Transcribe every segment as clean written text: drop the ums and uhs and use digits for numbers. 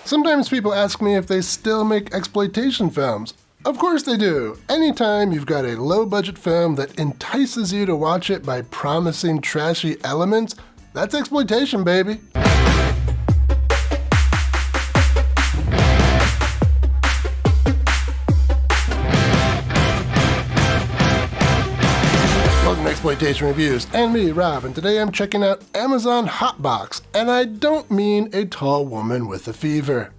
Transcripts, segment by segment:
Sometimes people ask me if they still make exploitation films. Of course they do. Anytime you've got a low-budget film that entices you to watch it by promising trashy elements, that's exploitation, baby. Welcome to Exploitation Reviews, and me, Rob, and today I'm checking out Amazon Hotbox, and I don't mean a tall woman with a fever.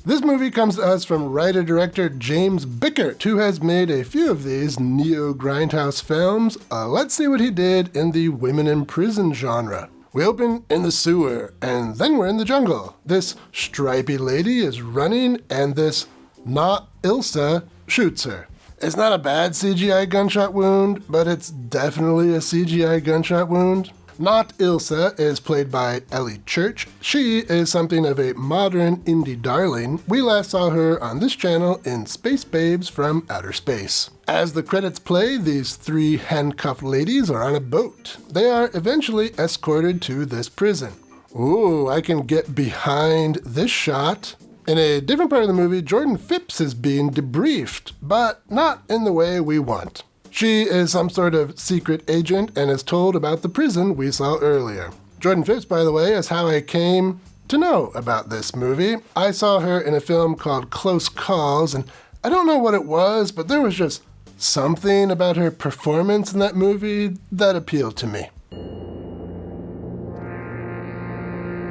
This movie comes to us from writer-director James Bickert, who has made a few of these Neo-Grindhouse films. Let's see what he did in the women in prison genre. We open in the sewer, and then we're in the jungle. This stripy lady is running, and this not Ilsa shoots her. It's not a bad CGI gunshot wound, but it's definitely a CGI gunshot wound. Not Ilsa is played by Ellie Church. She is something of a modern indie darling. We last saw her on this channel in Space Babes from Outer Space. As the credits play, these three handcuffed ladies are on a boat. They are eventually escorted to this prison. Ooh, I can get behind this shot. In a different part of the movie, Jordan Phipps is being debriefed, but not in the way we want. She is some sort of secret agent and is told about the prison we saw earlier. Jordan Phipps, by the way, is how I came to know about this movie. I saw her in a film called Close Calls, and I don't know what it was, but there was just something about her performance in that movie that appealed to me.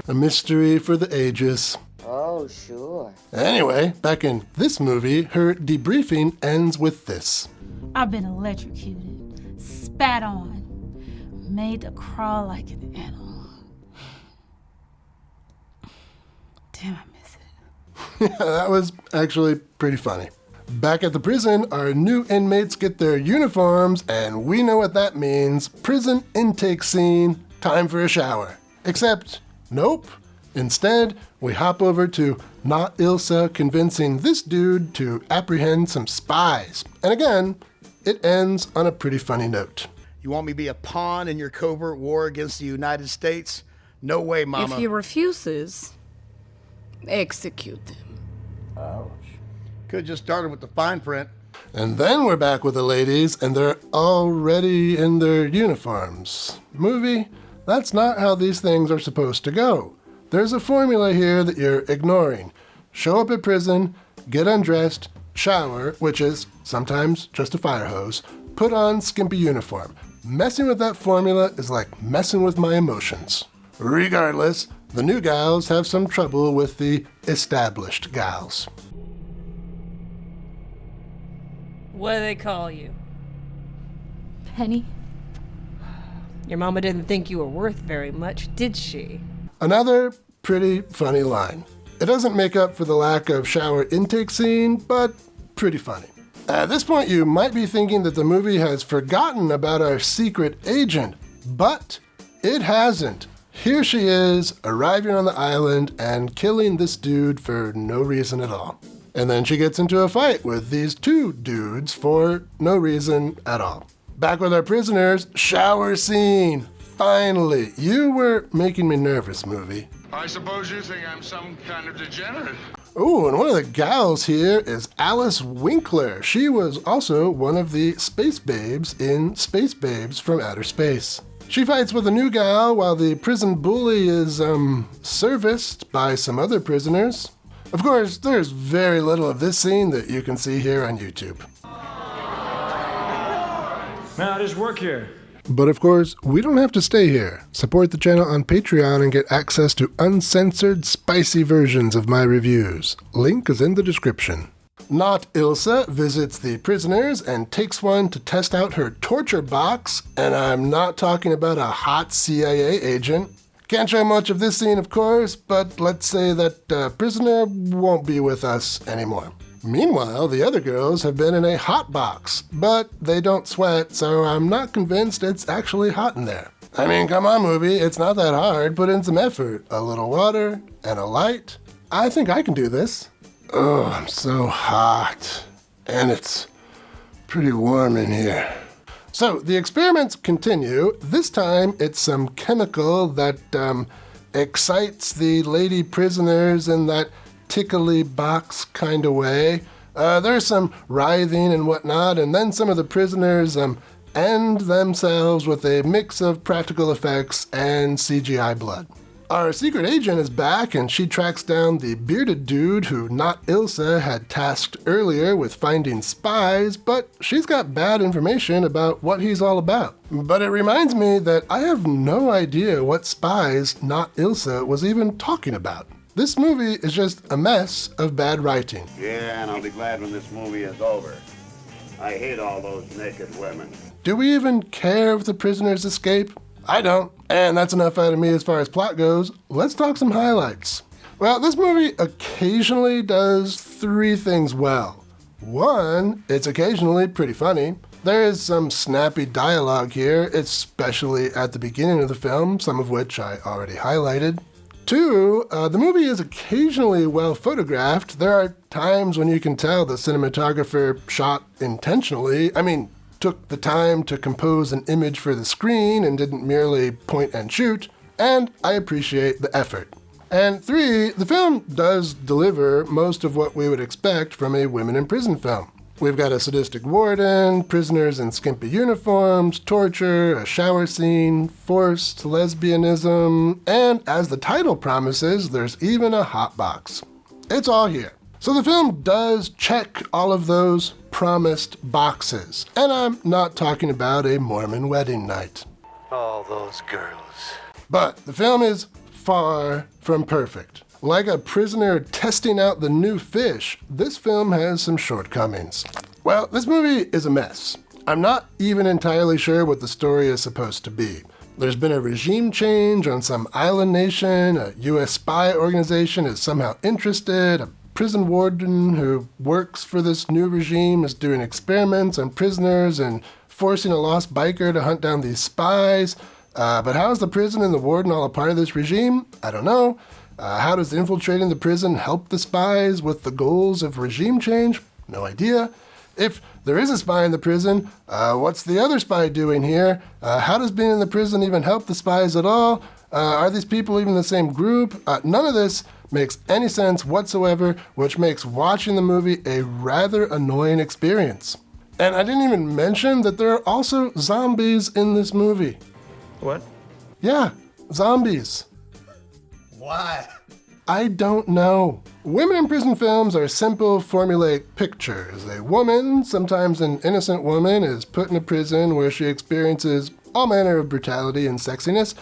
A mystery for the ages. Oh, sure. Anyway, back in this movie, her debriefing ends with this. I've been electrocuted, spat on, made to crawl like an animal. Damn, I miss it. Yeah, that was actually pretty funny. Back at the prison, our new inmates get their uniforms, and we know what that means. Prison intake scene, time for a shower. Except, nope. Instead, we hop over to Not Ilsa convincing this dude to apprehend some spies. And again, it ends on a pretty funny note. You want me to be a pawn in your covert war against the United States? No way, Mama. If he refuses, execute him. Ouch. Could've just started with the fine print. And then we're back with the ladies, and they're already in their uniforms. Movie, that's not how these things are supposed to go. There's a formula here that you're ignoring. Show up at prison, get undressed, shower, which is sometimes just a fire hose, put on skimpy uniform. Messing with that formula is like messing with my emotions. Regardless, the new gals have some trouble with the established gals. What do they call you? Penny? Your mama didn't think you were worth very much, did she? Another pretty funny line. It doesn't make up for the lack of shower intake scene, but pretty funny. At this point, you might be thinking that the movie has forgotten about our secret agent, but it hasn't. Here she is, arriving on the island and killing this dude for no reason at all. And then she gets into a fight with these two dudes for no reason at all. Back with our prisoners, shower scene. Finally, you were making me nervous, movie. I suppose you think I'm some kind of degenerate. Ooh, and one of the gals here is Alice Winkler. She was also one of the Space Babes in Space Babes from Outer Space. She fights with a new gal while the prison bully is, serviced by some other prisoners. Of course, there's very little of this scene that you can see here on YouTube. Man, I just work here. But of course, we don't have to stay here. Support the channel on Patreon and get access to uncensored, spicy versions of my reviews. Link is in the description. Not Ilsa visits the prisoners and takes one to test out her torture box, and I'm not talking about a hot CIA agent. Can't show much of this scene, of course, but let's say that prisoner won't be with us anymore. Meanwhile, the other girls have been in a hot box, but they don't sweat, so I'm not convinced it's actually hot in there. I mean, come on, movie, it's not that hard. Put in some effort. A little water and a light. I think I can do this. Oh, I'm so hot. And it's pretty warm in here. So the experiments continue. This time it's some chemical that excites the lady prisoners in that tickly box kind of way. There's some writhing and whatnot, and then some of the prisoners end themselves with a mix of practical effects and CGI blood. Our secret agent is back, and she tracks down the bearded dude who Not Ilsa had tasked earlier with finding spies, but she's got bad information about what he's all about. But it reminds me that I have no idea what spies Not Ilsa was even talking about. This movie is just a mess of bad writing. Yeah, and I'll be glad when this movie is over. I hate all those naked women. Do we even care if the prisoners escape? I don't. And that's enough out of me as far as plot goes. Let's talk some highlights. Well, this movie occasionally does three things well. One, it's occasionally pretty funny. There is some snappy dialogue here, especially at the beginning of the film, some of which I already highlighted. Two, the movie is occasionally well photographed. There are times when you can tell the cinematographer shot intentionally. Took the time to compose an image for the screen and didn't merely point and shoot, and I appreciate the effort. And three, the film does deliver most of what we would expect from a women in prison film. We've got a sadistic warden, prisoners in skimpy uniforms, torture, a shower scene, forced lesbianism, and as the title promises, there's even a hot box. It's all here. So the film does check all of those promised boxes. And I'm not talking about a Mormon wedding night. All those girls. But the film is far from perfect. Like a prisoner testing out the new fish, this film has some shortcomings. Well, this movie is a mess. I'm not even entirely sure what the story is supposed to be. There's been a regime change on some island nation, a US spy organization is somehow interested, a prison warden who works for this new regime is doing experiments on prisoners and forcing a lost biker to hunt down these spies. But how is the prison and the warden all a part of this regime? I don't know. How does infiltrating the prison help the spies with the goals of regime change? No idea. If there is a spy in the prison, what's the other spy doing here? How does being in the prison even help the spies at all? Are these people even the same group? None of this makes any sense whatsoever, which makes watching the movie a rather annoying experience. And I didn't even mention that there are also zombies in this movie. What? Yeah, zombies. Why? I don't know. Women in prison films are simple, formulaic pictures. A woman, sometimes an innocent woman, is put in a prison where she experiences all manner of brutality and sexiness.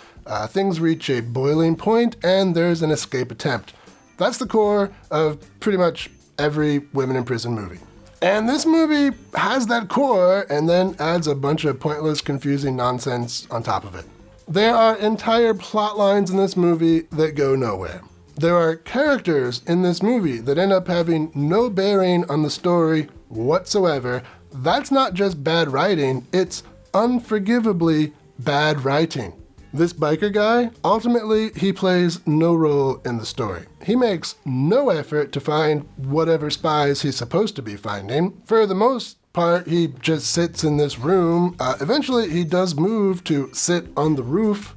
Things reach a boiling point, and there's an escape attempt. That's the core of pretty much every women in prison movie. And this movie has that core and then adds a bunch of pointless, confusing nonsense on top of it. There are entire plot lines in this movie that go nowhere. There are characters in this movie that end up having no bearing on the story whatsoever. That's not just bad writing, it's unforgivably bad writing. This biker guy, ultimately, he plays no role in the story. He makes no effort to find whatever spies he's supposed to be finding. For the most part, he just sits in this room. Eventually, he does move to sit on the roof,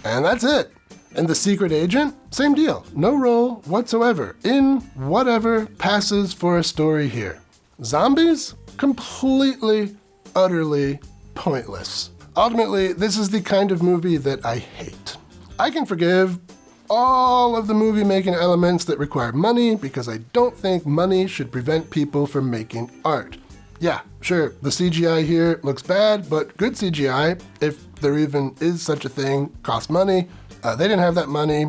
and that's it. And the secret agent, same deal. No role whatsoever in whatever passes for a story here. Zombies? Completely, utterly pointless. Ultimately, this is the kind of movie that I hate. I can forgive all of the movie-making elements that require money because I don't think money should prevent people from making art. Yeah, sure, the CGI here looks bad, but good CGI, if there even is such a thing, costs money. They didn't have that money,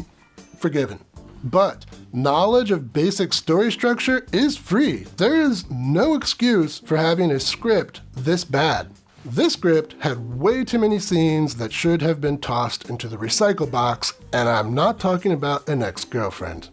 forgiven. But knowledge of basic story structure is free. There is no excuse for having a script this bad. This script had way too many scenes that should have been tossed into the recycle box, and I'm not talking about an ex-girlfriend.